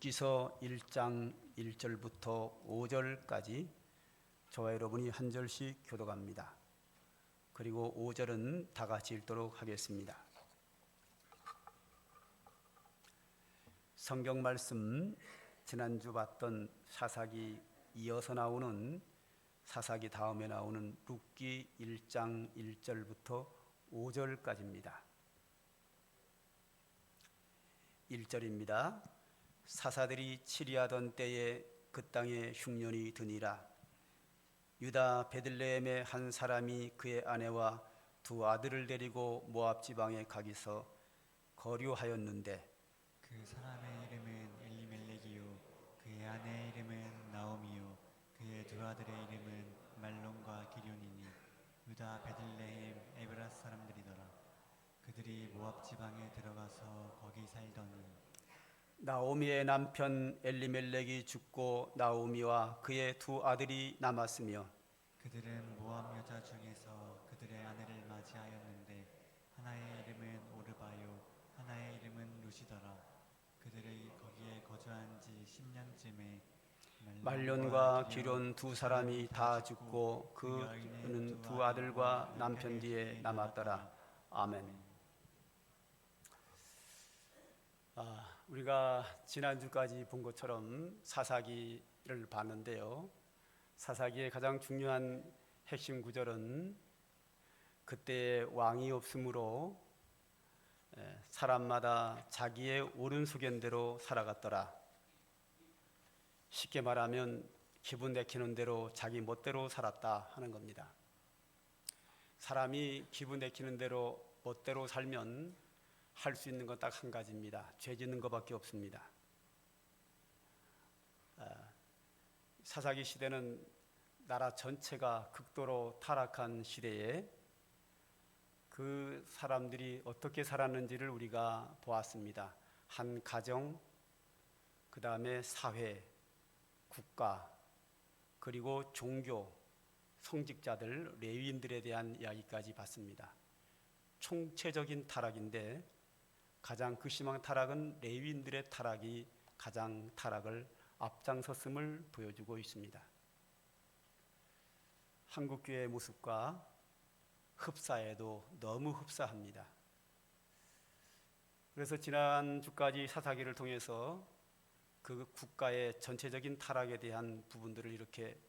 룻기서 1장 1절부터 5절까지 저와 여러분이 한 절씩 교독합니다. 그리고 5절은 다 같이 읽도록 하겠습니다. 성경 말씀, 지난주 봤던 사사기 이어서 나오는 사사기 다음에 나오는 룻기 1장 1절부터 5절까지입니다. 1절입니다. 사사들이 치리하던 때에 그 땅에 흉년이 드니라. 유다 베들레헴의 한 사람이 그의 아내와 두 아들을 데리고 모압 지방에 가기서 거류하였는데 그 사람의 이름은 엘리멜렉이요 그의 아내의 이름은 나오미요 그의 두 아들의 이름은 말론과 기럐이니 유다 베들레헴 에브라 사람들이더라. 그들이 모압 지방에 들어가서 거기 살더니 나오미의 남편 엘리멜렉이 죽고 나오미와 그의 두 아들이 남았으며 그들은 모압 여자 중에서 그들의 아내를 맞이하였는데 하나의 이름은 오르바요 하나의 이름은 루시더라. 그들이 거기에 거주한 지 10년쯤에 말론과 기럐 두 사람이 다 죽고 그는 두 아들과 남편 뒤에 남았더라. 아멘. 우리가 지난주까지 본 것처럼 사사기를 봤는데요. 사사기의 가장 중요한 핵심 구절은 그때 왕이 없으므로 사람마다 자기의 옳은 소견대로 살아갔더라. 쉽게 말하면 기분 내키는 대로 자기 멋대로 살았다 하는 겁니다. 사람이 기분 내키는 대로 멋대로 살면 할 수 있는 건 딱 한 가지입니다. 죄 짓는 것밖에 없습니다. 사사기 시대는 나라 전체가 극도로 타락한 시대에 그 사람들이 어떻게 살았는지를 우리가 보았습니다. 한 가정, 그 다음에 사회, 국가, 그리고 종교, 성직자들, 레위인들에 대한 이야기까지 봤습니다. 총체적인 타락인데 가장 극심한 타락은 레위인들의 타락이 가장 타락을 앞장섰음을 보여주고 있습니다. 한국교회의 모습과 흡사해도 너무 흡사합니다. 그래서 지난주까지 사사기를 통해서 그 국가의 전체적인 타락에 대한 부분들을 이렇게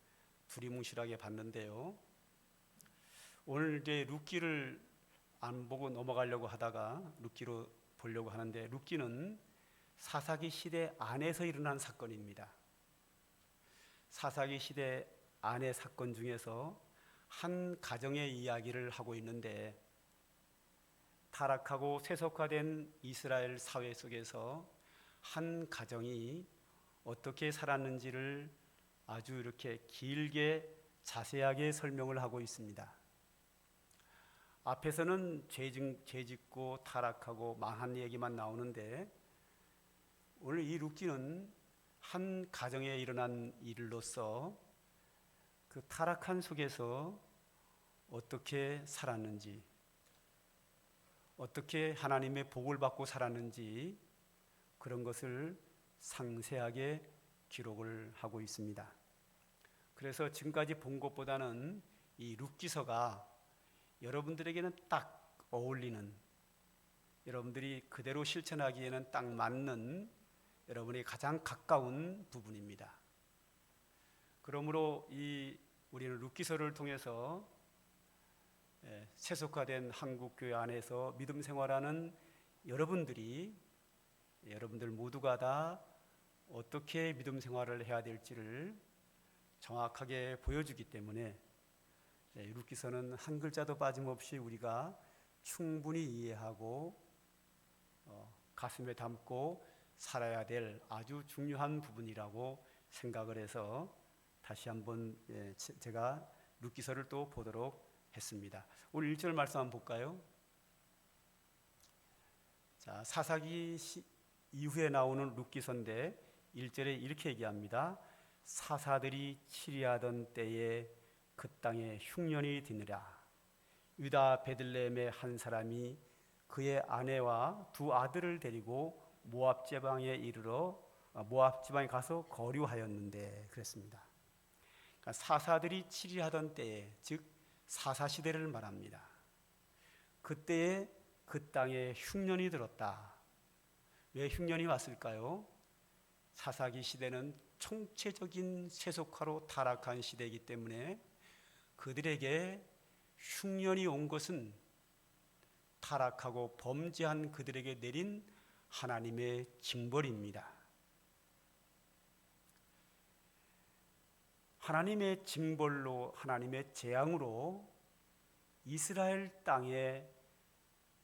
두리뭉실하게 봤는데요. 오늘 이제 룻기를 안 보고 넘어가려고 하다가 룻기로 보려고 하는데, 룻기는 사사기 시대 안에서 일어난 사건입니다. 사사기 시대 안의 사건 중에서 한 가정의 이야기를 하고 있는데, 타락하고 세속화된 이스라엘 사회 속에서 한 가정이 어떻게 살았는지를 아주 이렇게 길게 자세하게 설명을 하고 있습니다. 앞에서는 죄 짓고 타락하고 망한 얘기만 나오는데, 오늘 이 룻기는 한 가정에 일어난 일로서 그 타락한 속에서 어떻게 살았는지, 어떻게 하나님의 복을 받고 살았는지 그런 것을 상세하게 기록을 하고 있습니다. 그래서 지금까지 본 것보다는 이 룻기서가 여러분들에게는 딱 어울리는, 여러분들이 그대로 실천하기에는 딱 맞는, 여러분이 가장 가까운 부분입니다. 그러므로 우리는 룻기서를 통해서 세속화된 한국교회 안에서 믿음 생활하는 여러분들 모두가 다 어떻게 믿음 생활을 해야 될지를 정확하게 보여주기 때문에 룻기서는 한 글자도 빠짐없이 우리가 충분히 이해하고 가슴에 담고 살아야 될 아주 중요한 부분이라고 생각을 해서 다시 한번 제가 룻기서를 또 보도록 했습니다. 오늘 1절 말씀 한번 볼까요? 자, 사사기 이후에 나오는 룻기서인데 1절에 이렇게 얘기합니다. 사사들이 치리하던 때에 그 땅에 흉년이 드니라. 유다 베들레헴의 한 사람이 그의 아내와 두 아들을 데리고 모압 지방에 이르러 모압 지방에 가서 거류하였는데 그랬습니다. 그러니까 사사들이 치리하던 때에, 즉 사사시대를 말합니다. 그때에 그 땅에 흉년이 들었다. 왜 흉년이 왔을까요? 사사기 시대는 총체적인 세속화로 타락한 시대이기 때문에 그들에게 흉년이 온 것은 타락하고 범죄한 그들에게 내린 하나님의 징벌입니다. 하나님의 징벌로, 하나님의 재앙으로 이스라엘 땅의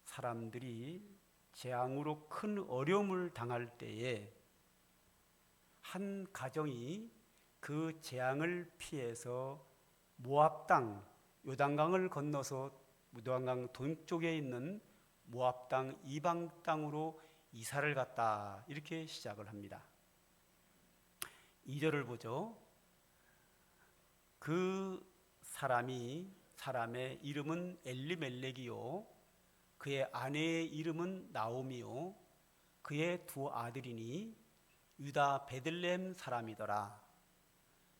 사람들이 재앙으로 큰 어려움을 당할 때에 한 가정이 그 재앙을 피해서 모압 땅, 요단강을 건너서 요단강 동쪽에 있는 모압 땅, 이방 땅으로 이사를 갔다. 이렇게 시작을 합니다. 2절을 보죠. 그 사람의 이름은 엘리멜렉이요, 그의 아내의 이름은 나오미요, 그의 두 아들이니 유다 베들레헴 사람이더라.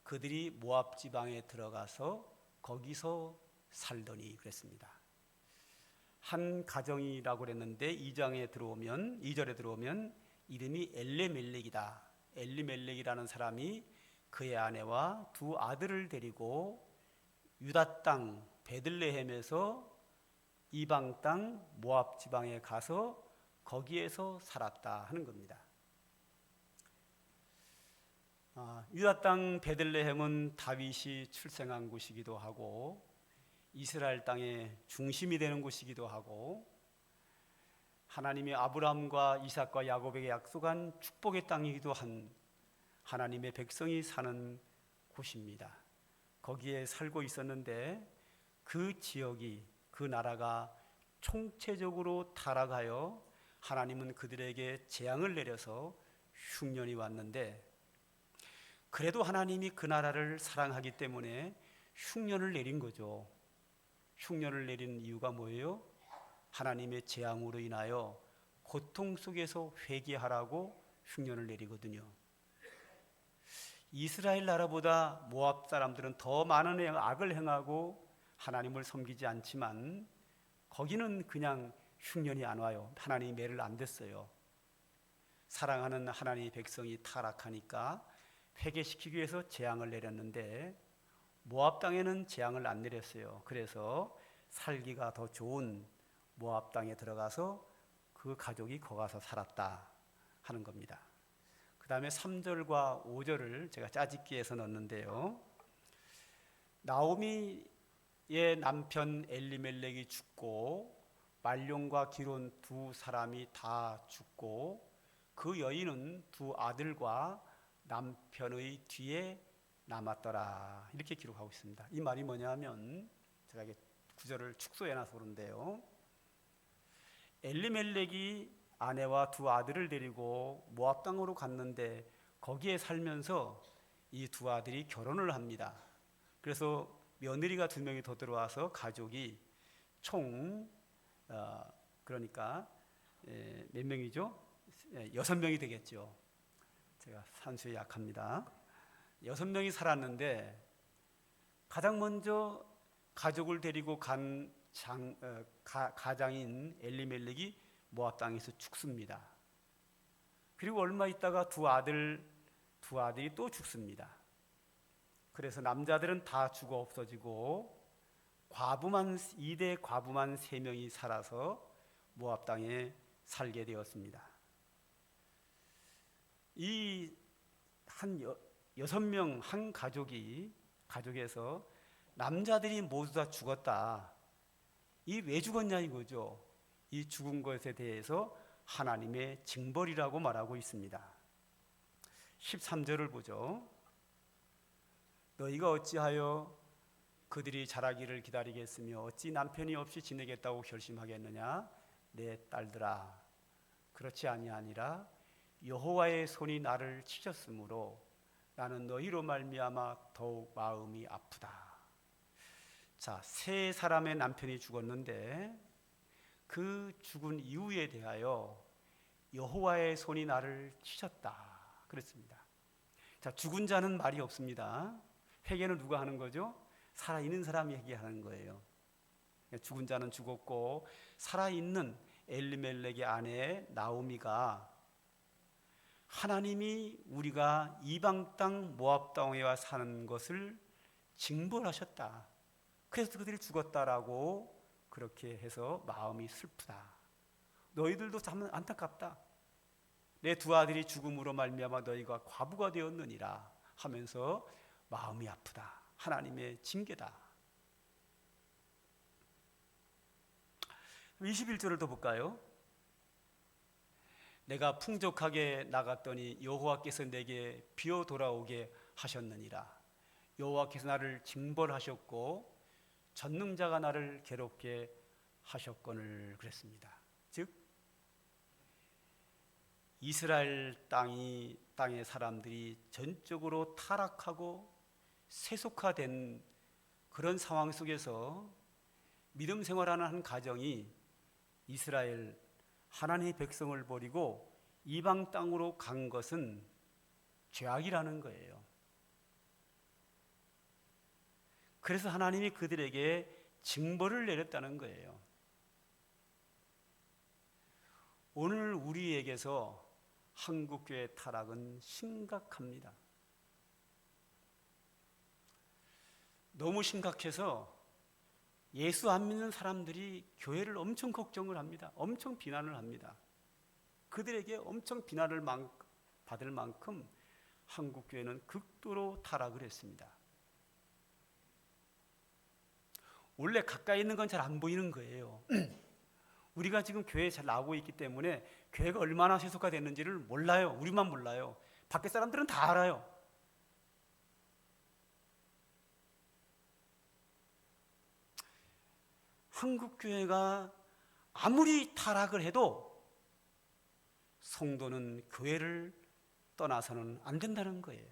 그들이 모압 지방에 들어가서 거기서 살더니 그랬습니다. 한 가정이라고 그랬는데 2절에 들어오면 이름이 엘리멜렉이다. 엘리멜렉이라는 사람이 그의 아내와 두 아들을 데리고 유다 땅 베들레헴에서 이방 땅 모압 지방에 가서 거기에서 살았다 하는 겁니다. 유다 땅 베들레헴은 다윗이 출생한 곳이기도 하고 이스라엘 땅의 중심이 되는 곳이기도 하고 하나님이 아브라함과 이삭과 야곱에게 약속한 축복의 땅이기도 한 하나님의 백성이 사는 곳입니다. 거기에 살고 있었는데 그 지역이, 그 나라가 총체적으로 타락하여 하나님은 그들에게 재앙을 내려서 흉년이 왔는데, 그래도 하나님이 그 나라를 사랑하기 때문에 흉년을 내린 거죠. 흉년을 내린 이유가 뭐예요? 하나님의 재앙으로 인하여 고통 속에서 회개하라고 흉년을 내리거든요. 이스라엘 나라보다 모압 사람들은 더 많은 악을 행하고 하나님을 섬기지 않지만 거기는 그냥 흉년이 안 와요. 하나님이 매를 안 댔어요. 사랑하는 하나님의 백성이 타락하니까 회개시키기 위해서 재앙을 내렸는데 모압 땅에는 재앙을 안 내렸어요. 그래서 살기가 더 좋은 모압 땅에 들어가서 그 가족이 거기 가서 살았다 하는 겁니다. 그 다음에 3절과 5절을 제가 짜집기해서 넣었는데요. 나오미의 남편 엘리멜렉이 죽고 말론과 기론 두 사람이 다 죽고 그 여인은 두 아들과 남편의 뒤에 남았더라. 이렇게 기록하고 있습니다. 이 말이 뭐냐면 제가 구절을 축소해놔서 그런데요. 엘리멜렉이 아내와 두 아들을 데리고 모압 땅으로 갔는데 거기에 살면서 이 두 아들이 결혼을 합니다. 그래서 며느리가 2명이 더 들어와서 가족이 총 그러니까 몇 명이죠? 6명이 되겠죠. 제가 산수에 약합니다. 6명이 살았는데 가장 먼저 가족을 데리고 간 가장인 엘리멜렉이 모압 땅에서 죽습니다. 그리고 얼마 있다가 두 아들이 또 죽습니다. 그래서 남자들은 다 죽어 없어지고 2대 과부만 3명이 살아서 모압 땅에 살게 되었습니다. 이 한 6명 한 가족에서 남자들이 모두 다 죽었다. 이 왜 죽었냐 이거죠. 이 죽은 것에 대해서 하나님의 징벌이라고 말하고 있습니다. 13절을 보죠. 너희가 어찌하여 그들이 자라기를 기다리겠으며 어찌 남편이 없이 지내겠다고 결심하겠느냐. 내 딸들아, 그렇지 아니하니라. 여호와의 손이 나를 치셨으므로 나는 너희로 말미암아 더욱 마음이 아프다. 자, 3사람의 남편이 죽었는데 그 죽은 이유에 대하여 여호와의 손이 나를 치셨다. 그렇습니다. 자, 죽은 자는 말이 없습니다. 회개는 누가 하는 거죠? 살아있는 사람이 회개하는 거예요. 죽은 자는 죽었고 살아있는 엘리멜렉의 아내 나오미가 하나님이 우리가 이방 땅 모압 땅에 와 사는 것을 징벌하셨다. 그래서 그들이 죽었다라고 그렇게 해서 마음이 슬프다. 너희들도 참 안타깝다. 내 두 아들이 죽음으로 말미암아 너희가 과부가 되었느니라 하면서 마음이 아프다. 하나님의 징계다. 21절을 더 볼까요? 내가 풍족하게 나갔더니 여호와께서 내게 비어 돌아오게 하셨느니라. 여호와께서 나를 징벌하셨고 전능자가 나를 괴롭게 하셨거늘 그랬습니다. 즉 이스라엘 땅의 사람들이 전적으로 타락하고 세속화된 그런 상황 속에서 믿음 생활하는 한 가정이 이스라엘 하나님의 백성을 버리고 이방 땅으로 간 것은 죄악이라는 거예요. 그래서 하나님이 그들에게 징벌을 내렸다는 거예요. 오늘 우리에게서 한국교회 타락은 심각합니다. 너무 심각해서 예수 안 믿는 사람들이 교회를 엄청 걱정을 합니다. 엄청 비난을 합니다. 그들에게 엄청 비난을 받을 만큼 한국교회는 극도로 타락을 했습니다. 원래 가까이 있는 건 잘 안 보이는 거예요. 우리가 지금 교회에 잘 나오고 있기 때문에 교회가 얼마나 세속화됐는지를 몰라요. 우리만 몰라요. 밖에 사람들은 다 알아요. 한국교회가 아무리 타락을 해도 성도는 교회를 떠나서는 안 된다는 거예요.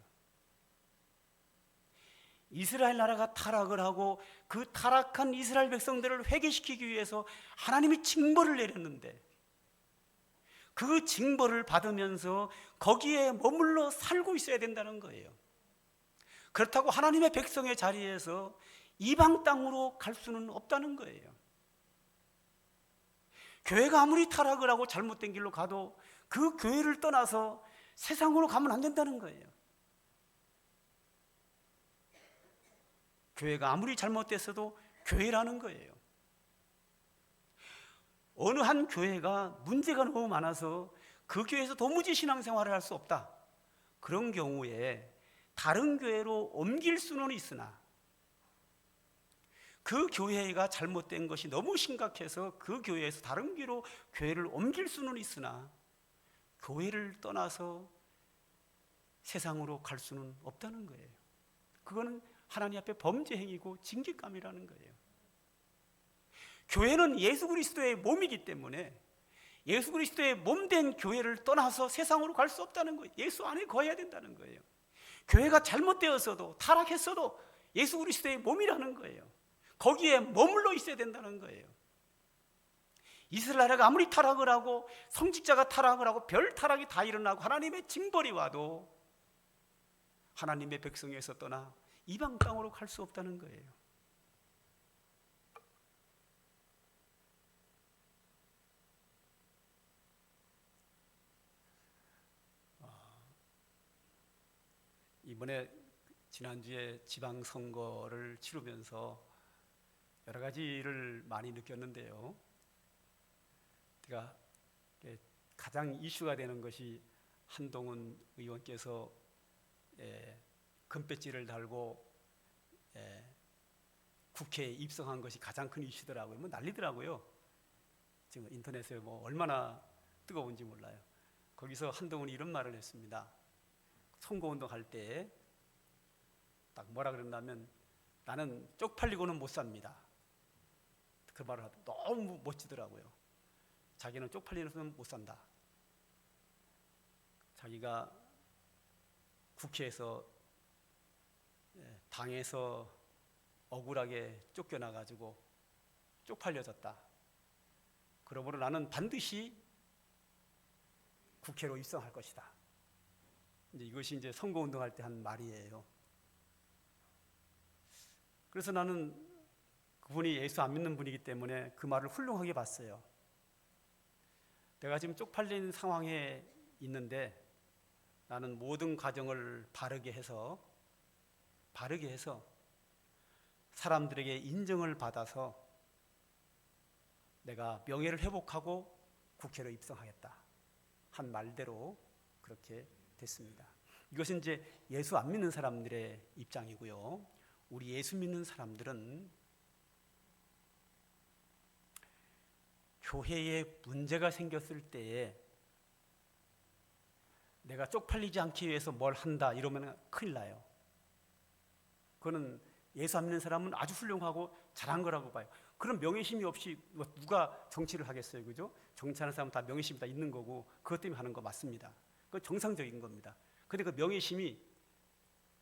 이스라엘 나라가 타락을 하고 그 타락한 이스라엘 백성들을 회개시키기 위해서 하나님이 징벌을 내렸는데 그 징벌을 받으면서 거기에 머물러 살고 있어야 된다는 거예요. 그렇다고 하나님의 백성의 자리에서 이방 땅으로 갈 수는 없다는 거예요. 교회가 아무리 타락을 하고 잘못된 길로 가도 그 교회를 떠나서 세상으로 가면 안 된다는 거예요. 교회가 아무리 잘못됐어도 교회라는 거예요. 어느 한 교회가 문제가 너무 많아서 그 교회에서 도무지 신앙생활을 할 수 없다. 그런 경우에 다른 교회로 옮길 수는 있으나 그 교회가 잘못된 것이 너무 심각해서 그 교회에서 다른 교회로 교회를 옮길 수는 있으나 교회를 떠나서 세상으로 갈 수는 없다는 거예요. 그거는 하나님 앞에 범죄 행위고 징계감이라는 거예요. 교회는 예수 그리스도의 몸이기 때문에 예수 그리스도의 몸된 교회를 떠나서 세상으로 갈 수 없다는 거예요. 예수 안에 거해야 된다는 거예요. 교회가 잘못되었어도 타락했어도 예수 그리스도의 몸이라는 거예요. 거기에 머물러 있어야 된다는 거예요. 이스라엘가 아무리 타락을 하고 성직자가 타락을 하고 별 타락이 다 일어나고 하나님의 징벌이 와도 하나님의 백성에서 떠나 이방 땅으로 갈 수 없다는 거예요. 이번에 지난주에 지방선거를 치르면서 여러 가지를 많이 느꼈는데요. 제가 가장 이슈가 되는 것이 한동훈 의원께서 금배지를 달고 국회에 입성한 것이 가장 큰 이슈더라고요. 뭐 난리더라고요. 지금 인터넷에 뭐 얼마나 뜨거운지 몰라요. 거기서 한동훈이 이런 말을 했습니다. 선거운동 할 때 딱 뭐라 그랬냐면 나는 쪽팔리고는 못 삽니다. 그 말을 하다 너무 멋지더라고요. 자기는 쪽팔리는 못 산다. 자기가 국회에서 당에서 억울하게 쫓겨나가지고 쪽팔려졌다. 그러므로 나는 반드시 국회로 입성할 것이다. 이것이 이제 선거운동할 때 한 말이에요. 그래서 나는 그분이 예수 안 믿는 분이기 때문에 그 말을 훌륭하게 봤어요. 내가 지금 쪽팔린 상황에 있는데 나는 모든 과정을 바르게 해서 사람들에게 인정을 받아서 내가 명예를 회복하고 국회로 입성하겠다 한 말대로 그렇게 됐습니다. 이것은 이제 예수 안 믿는 사람들의 입장이고요. 우리 예수 믿는 사람들은 교회에 문제가 생겼을 때에 내가 쪽팔리지 않기 위해서 뭘 한다 이러면 큰일 나요. 그거는 예수 안 믿는 사람은 아주 훌륭하고 잘한 거라고 봐요. 그런 명예심이 없이 누가 정치를 하겠어요, 그죠? 정치하는 사람은 다 명예심이 다 있는 거고 그것 때문에 하는 거 맞습니다. 그건 정상적인 겁니다. 그런데 그 명예심이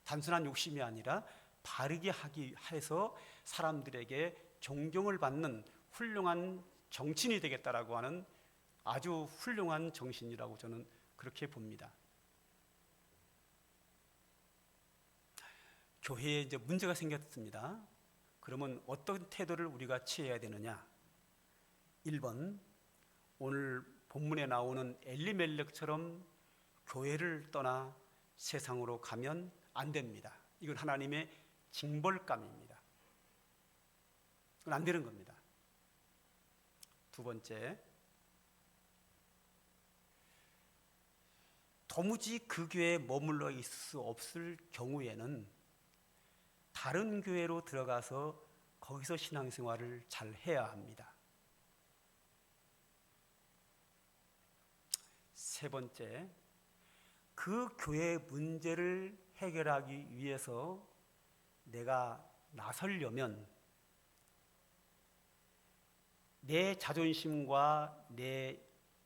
단순한 욕심이 아니라 바르게 하기 해서 사람들에게 존경을 받는 훌륭한 정치인이 되겠다라고 하는 아주 훌륭한 정신이라고 저는 그렇게 봅니다. 교회에 이제 문제가 생겼습니다. 그러면 어떤 태도를 우리가 취해야 되느냐? 1번, 오늘 본문에 나오는 엘리멜렉처럼 교회를 떠나 세상으로 가면 안 됩니다. 이건 하나님의 징벌감입니다. 그건 안 되는 겁니다. 2번째, 도무지 그 교회에 머물러 있을 수 없을 경우에는 다른 교회로 들어가서 거기서 신앙생활을 잘 해야 합니다. 3번째, 그 교회의 문제를 해결하기 위해서 내가 나서려면 내 자존심과 내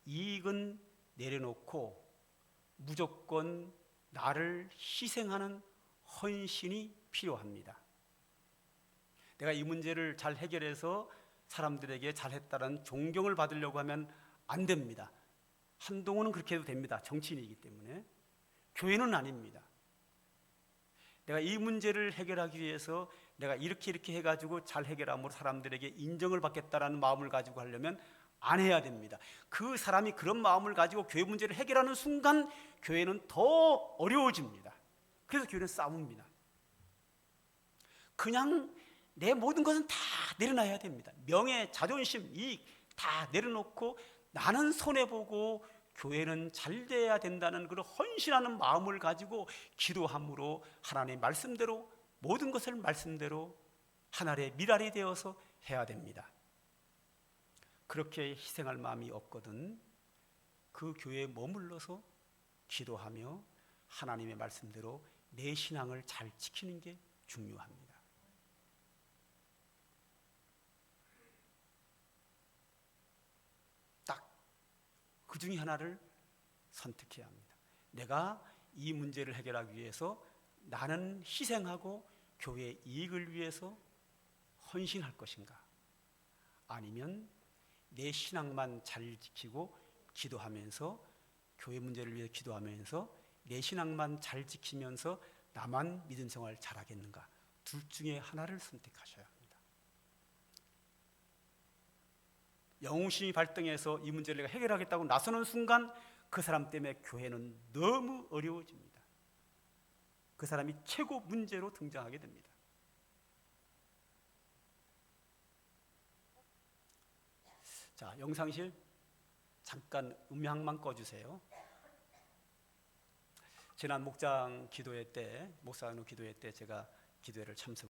이익은 내려놓고 무조건 나를 희생하는 헌신이 필요합니다. 내가 이 문제를 잘 해결해서 사람들에게 잘했다는 존경을 받으려고 하면 안 됩니다. 한동훈은 그렇게 해도 됩니다. 정치인이기 때문에. 교회는 아닙니다. 내가 이 문제를 해결하기 위해서 내가 이렇게 해가지고 잘 해결함으로 사람들에게 인정을 받겠다라는 마음을 가지고 하려면 안 해야 됩니다. 그 사람이 그런 마음을 가지고 교회 문제를 해결하는 순간 교회는 더 어려워집니다. 그래서 교회는 싸웁니다. 그냥 내 모든 것은 다 내려놔야 됩니다. 명예, 자존심, 이익 다 내려놓고 나는 손해보고 교회는 잘 돼야 된다는 그런 헌신하는 마음을 가지고 기도함으로 하나님의 말씀대로 모든 것을 말씀대로 하나의 미랄이 되어서 해야 됩니다. 그렇게 희생할 마음이 없거든 그 교회에 머물러서 기도하며 하나님의 말씀대로 내 신앙을 잘 지키는 게 중요합니다. 그 중에 하나를 선택해야 합니다. 내가 이 문제를 해결하기 위해서 나는 희생하고 교회의 이익을 위해서 헌신할 것인가? 아니면 내 신앙만 잘 지키고 기도하면서 교회 문제를 위해 기도하면서 내 신앙만 잘 지키면서 나만 믿음 생활 잘하겠는가? 둘 중에 하나를 선택하셔야 합니다. 영웅심이 발동해서 이 문제를 내가 해결하겠다고 나서는 순간 그 사람 때문에 교회는 너무 어려워집니다. 그 사람이 최고 문제로 등장하게 됩니다. 자, 영상실 잠깐 음향만 꺼주세요. 지난 목장 기도회 때, 목사님 기도회 때 제가 기도회를 참석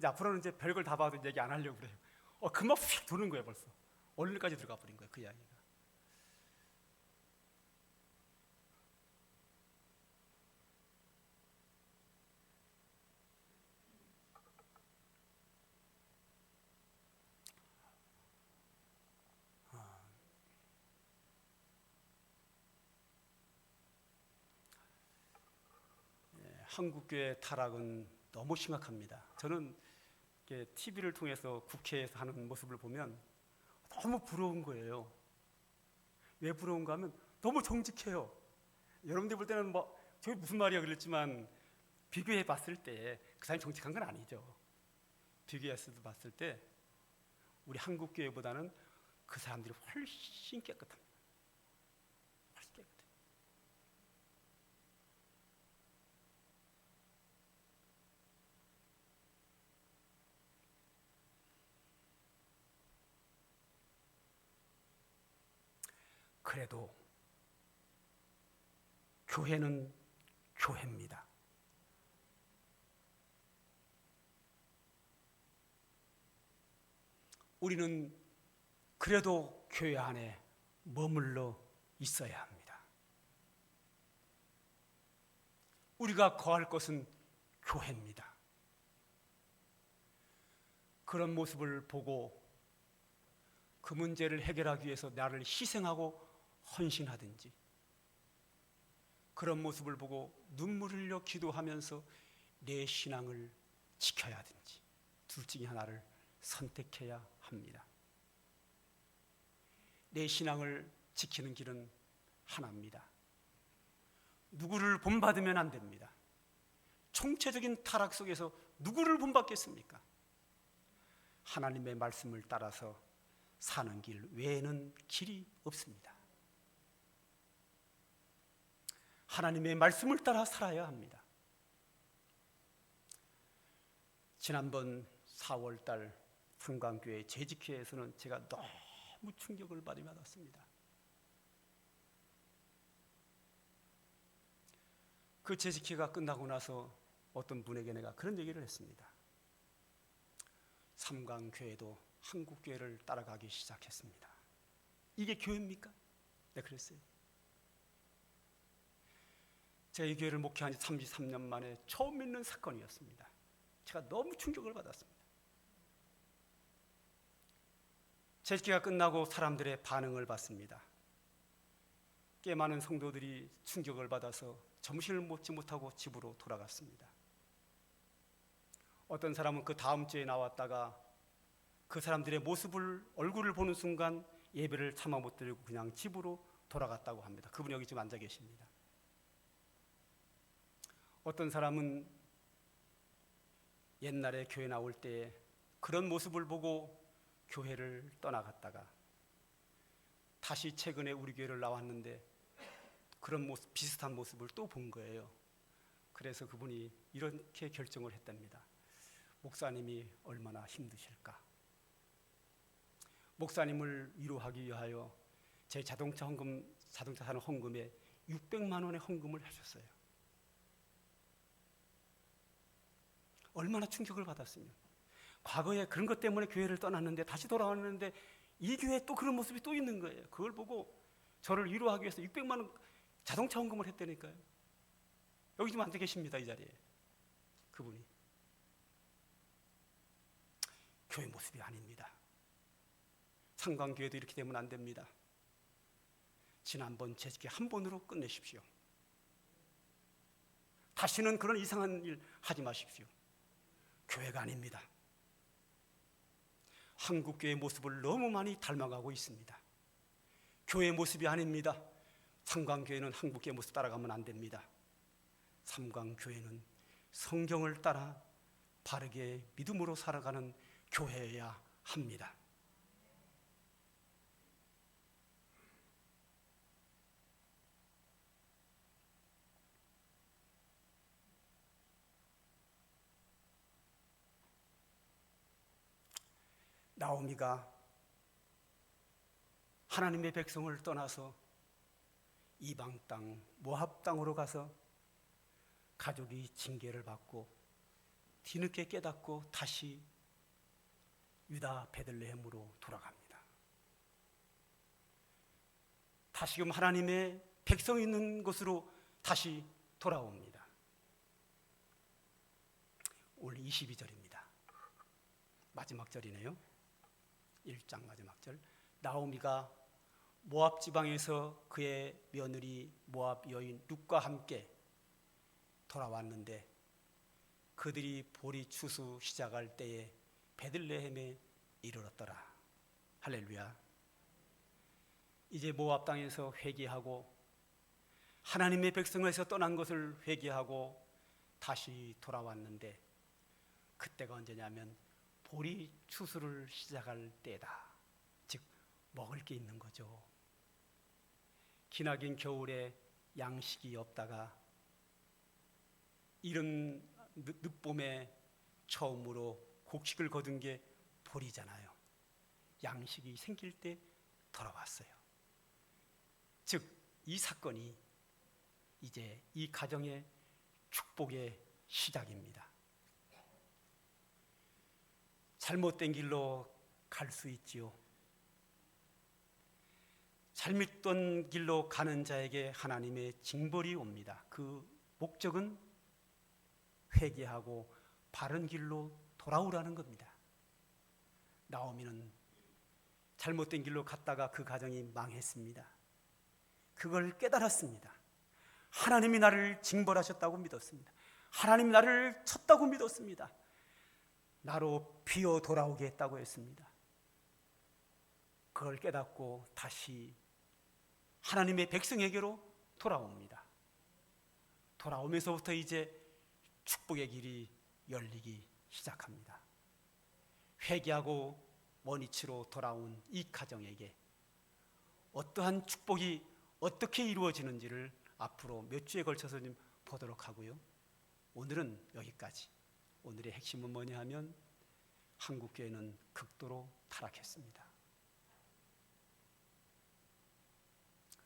이제 앞으로는 이제 별걸 다 봐도 얘기 안 하려고 그래요. 금방 휙 도는 거예요. 벌써 어른까지 들어가 버린 거예요. 그 이야기가. 한국교회 타락은 너무 심각합니다. 저는 TV를 통해서 국회에서 하는 모습을 보면 너무 부러운 거예요. 왜 부러운가 하면 너무 정직해요. 여러분들 볼 때는 저게 무슨 말이야 그랬지만 비교해 봤을 때 그 사람이 정직한 건 아니죠. 비교해서 봤을 때 우리 한국교회보다는 그 사람들이 훨씬 깨끗합니다. 훨씬 깨끗해요. 그래도 교회는 교회입니다. 우리는 그래도 교회 안에 머물러 있어야 합니다. 우리가 거할 것은 교회입니다. 그런 모습을 보고 그 문제를 해결하기 위해서 나를 희생하고 헌신하든지, 그런 모습을 보고 눈물 흘려 기도하면서 내 신앙을 지켜야 하든지, 둘 중에 하나를 선택해야 합니다. 내 신앙을 지키는 길은 하나입니다. 누구를 본받으면 안 됩니다. 총체적인 타락 속에서 누구를 본받겠습니까? 하나님의 말씀을 따라서 사는 길 외에는 길이 없습니다. 하나님의 말씀을 따라 살아야 합니다. 지난번 4월달 성광교회 재직회에서는 제가 너무 충격을 많이 받았습니다. 그 재직회가 끝나고 나서 어떤 분에게 내가 그런 얘기를 했습니다. 삼강교회도 한국교회를 따라가기 시작했습니다. 이게 교회입니까? 네, 그랬어요. 제가 이 교회를 목회한 지 33년 만에 처음 있는 사건이었습니다. 제가 너무 충격을 받았습니다. 재직회가 끝나고 사람들의 반응을 봤습니다. 꽤 많은 성도들이 충격을 받아서 점심을 먹지 못하고 집으로 돌아갔습니다. 어떤 사람은 그 다음 주에 나왔다가 그 사람들의 모습을, 얼굴을 보는 순간 예배를 참아 못 드리고 그냥 집으로 돌아갔다고 합니다. 그분이 여기 지금 앉아 계십니다. 어떤 사람은 옛날에 교회 나올 때 그런 모습을 보고 교회를 떠나갔다가 다시 최근에 우리 교회를 나왔는데 그런 모습, 비슷한 모습을 또 본 거예요. 그래서 그분이 이렇게 결정을 했답니다. 목사님이 얼마나 힘드실까? 목사님을 위로하기 위하여 제 자동차 사는 헌금에 600만 원의 헌금을 하셨어요. 얼마나 충격을 받았으면. 과거에 그런 것 때문에 교회를 떠났는데 다시 돌아왔는데 이 교회에 또 그런 모습이 또 있는 거예요. 그걸 보고 저를 위로하기 위해서 600만 원 자동차 헌금을 했다니까요. 여기 지금 앉아 계십니다. 이 자리에 그분이. 교회 모습이 아닙니다. 상강교회도 이렇게 되면 안 됩니다. 지난번 재직회 한 번으로 끝내십시오. 다시는 그런 이상한 일 하지 마십시오. 교회가 아닙니다. 한국교회의 모습을 너무 많이 닮아가고 있습니다. 교회 모습이 아닙니다. 삼강교회는 한국교회 모습 따라가면 안 됩니다. 삼강교회는 성경을 따라 바르게 믿음으로 살아가는 교회여야 합니다. 나오미가 하나님의 백성을 떠나서 이방 땅 모압 땅으로 가서 가족이 징계를 받고 뒤늦게 깨닫고 다시 유다 베들레헴으로 돌아갑니다. 다시금 하나님의 백성이 있는 곳으로 다시 돌아옵니다. 오늘 22절입니다. 마지막 절이네요. 1장 마지막 절. 나오미가 모압 지방에서 그의 며느리 모압 여인 룻과 함께 돌아왔는데 그들이 보리 추수 시작할 때에 베들레헴에 이르렀더라. 할렐루야. 이제 모압 땅에서 회개하고 하나님의 백성에서 떠난 것을 회개하고 다시 돌아왔는데 그때가 언제냐면 보리 추수를 시작할 때다. 즉 먹을 게 있는 거죠. 기나긴 겨울에 양식이 없다가 이른 늦봄에 처음으로 곡식을 거둔 게 보리잖아요. 양식이 생길 때 돌아왔어요. 즉 이 사건이 이제 이 가정의 축복의 시작입니다. 잘못된 길로 갈 수 있지요. 잘못된 길로 가는 자에게 하나님의 징벌이 옵니다. 그 목적은 회개하고 바른 길로 돌아오라는 겁니다. 나오미는 잘못된 길로 갔다가 그 가정이 망했습니다. 그걸 깨달았습니다. 하나님이 나를 징벌하셨다고 믿었습니다. 하나님이 나를 쳤다고 믿었습니다. 나로 비어 돌아오게 했다고 했습니다. 그걸 깨닫고 다시 하나님의 백성에게로 돌아옵니다. 돌아오면서부터 이제 축복의 길이 열리기 시작합니다. 회개하고 원위치로 돌아온 이 가정에게 어떠한 축복이 어떻게 이루어지는지를 앞으로 몇 주에 걸쳐서 좀 보도록 하고요. 오늘은 여기까지. 오늘의 핵심은 뭐냐 하면 한국교회는 극도로 타락했습니다.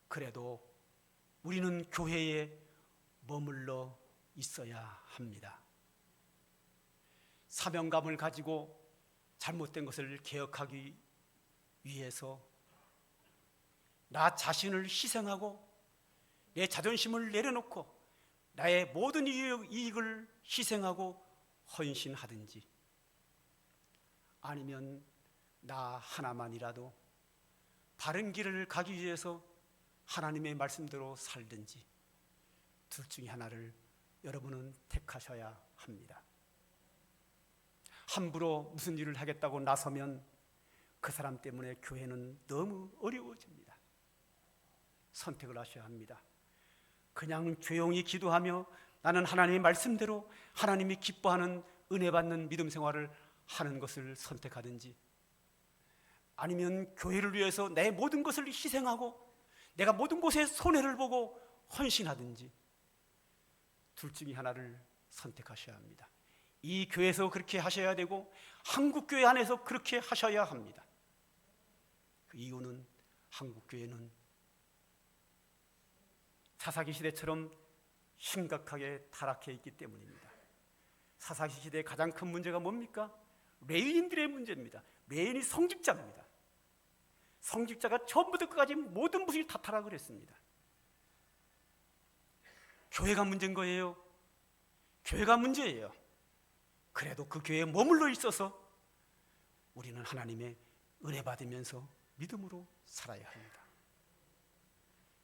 그래도 우리는 교회에 머물러 있어야 합니다. 사명감을 가지고 잘못된 것을 개혁하기 위해서 나 자신을 희생하고 내 자존심을 내려놓고 나의 모든 이익을 희생하고 헌신하든지 아니면 나 하나만이라도 바른 길을 가기 위해서 하나님의 말씀대로 살든지 둘 중에 하나를 여러분은 택하셔야 합니다. 함부로 무슨 일을 하겠다고 나서면 그 사람 때문에 교회는 너무 어려워집니다. 선택을 하셔야 합니다. 그냥 조용히 기도하며 나는 하나님의 말씀대로 하나님이 기뻐하는 은혜 받는 믿음 생활을 하는 것을 선택하든지 아니면 교회를 위해서 내 모든 것을 희생하고 내가 모든 곳에 손해를 보고 헌신하든지 둘 중에 하나를 선택하셔야 합니다. 이 교회에서 그렇게 하셔야 되고 한국교회 안에서 그렇게 하셔야 합니다. 그 이유는 한국교회는 사사기 시대처럼 심각하게 타락해 있기 때문입니다. 사사기 시대의 가장 큰 문제가 뭡니까? 레위인들의 문제입니다. 레위인이 성직자입니다. 성직자가 처음부터 끝까지 모든 것이 다 타락을 했습니다. 교회가 문제인 거예요. 교회가 문제예요. 그래도 그 교회에 머물러 있어서 우리는 하나님의 은혜 받으면서 믿음으로 살아야 합니다.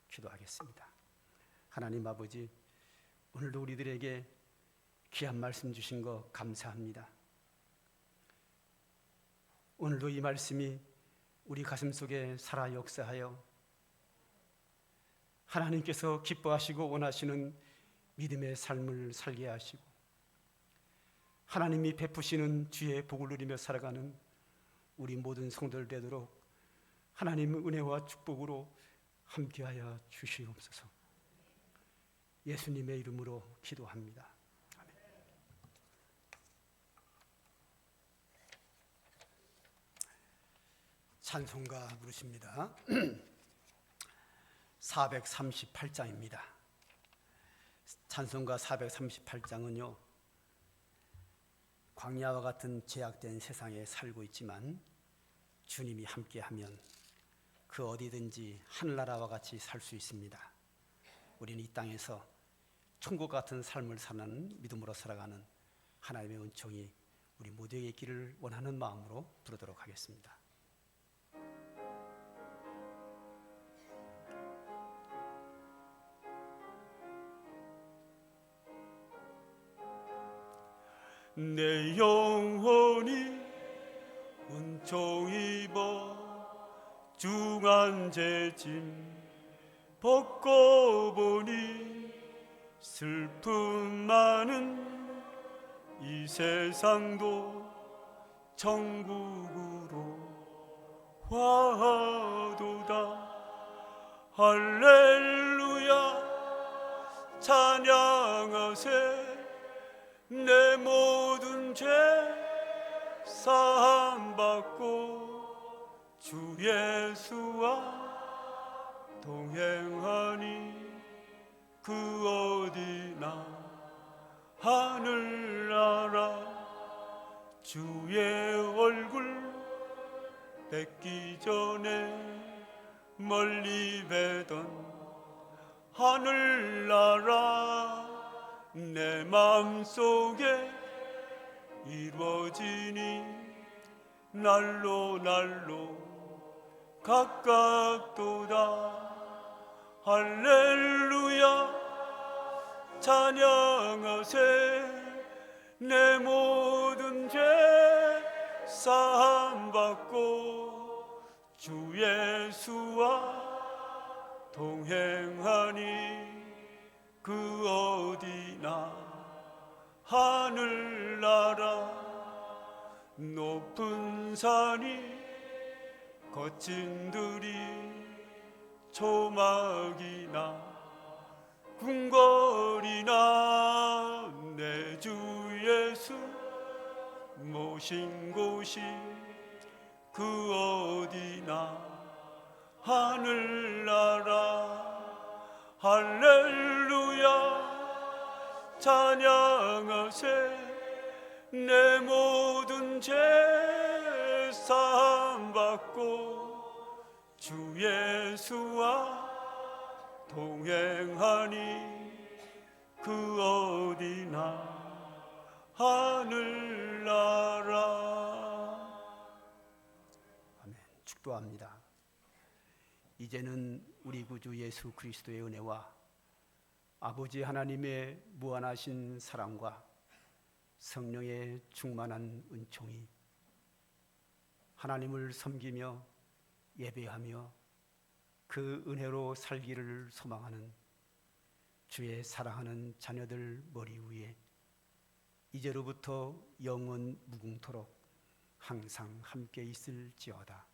기도하겠습니다. 하나님 아버지, 오늘도 우리들에게 귀한 말씀 주신 거 감사합니다. 오늘도 이 말씀이 우리 가슴 속에 살아 역사하여 하나님께서 기뻐하시고 원하시는 믿음의 삶을 살게 하시고 하나님이 베푸시는 주의 복을 누리며 살아가는 우리 모든 성도들 되도록 하나님의 은혜와 축복으로 함께하여 주시옵소서. 예수님의 이름으로 기도합니다. 아멘. 찬송가 부르십니다. 438장입니다. 찬송가 438장은요 광야와 같은 제약된 세상에 살고 있지만 주님이 함께하면 그 어디든지 하늘나라와 같이 살 수 있습니다. 우리는 이 땅에서 천국 같은 삶을 사는 믿음으로 살아가는 하나님의 은총이 우리 모두에게 있기를 원하는 마음으로 부르도록 하겠습니다. 내 영혼이 은총 입어 중한 죄짐 벗고 보니 슬픔 많은 이 세상도 천국으로 화도다. 할렐루야 찬양하세. 내 모든 죄 사함받고 주 예수와 동행하니 그 어디나 하늘나라. 주의 얼굴 뵙기 전에 멀리 뵈던 하늘나라 내 마음속에 이루어지니 날로 가깝도다. 할렐루야 찬양하세. 내 모든 죄 사함받고 주 예수와 동행하니 그 어디나 하늘나라. 높은 산이 거친 들이 초막이나 궁궐이나 내 주 예수 모신 곳이 그 어디나 하늘나라. 할렐루야 찬양하세. 내 모든 죄 사함받고 주 예수와 동행하니 그 어디나 하늘나라. 아멘. 축도합니다. 이제는 우리 구주 예수 그리스도의 은혜와 아버지 하나님의 무한하신 사랑과 성령의 충만한 은총이 하나님을 섬기며 예배하며 그 은혜로 살기를 소망하는 주의 사랑하는 자녀들 머리 위에 이제로부터 영원 무궁토록 항상 함께 있을지어다.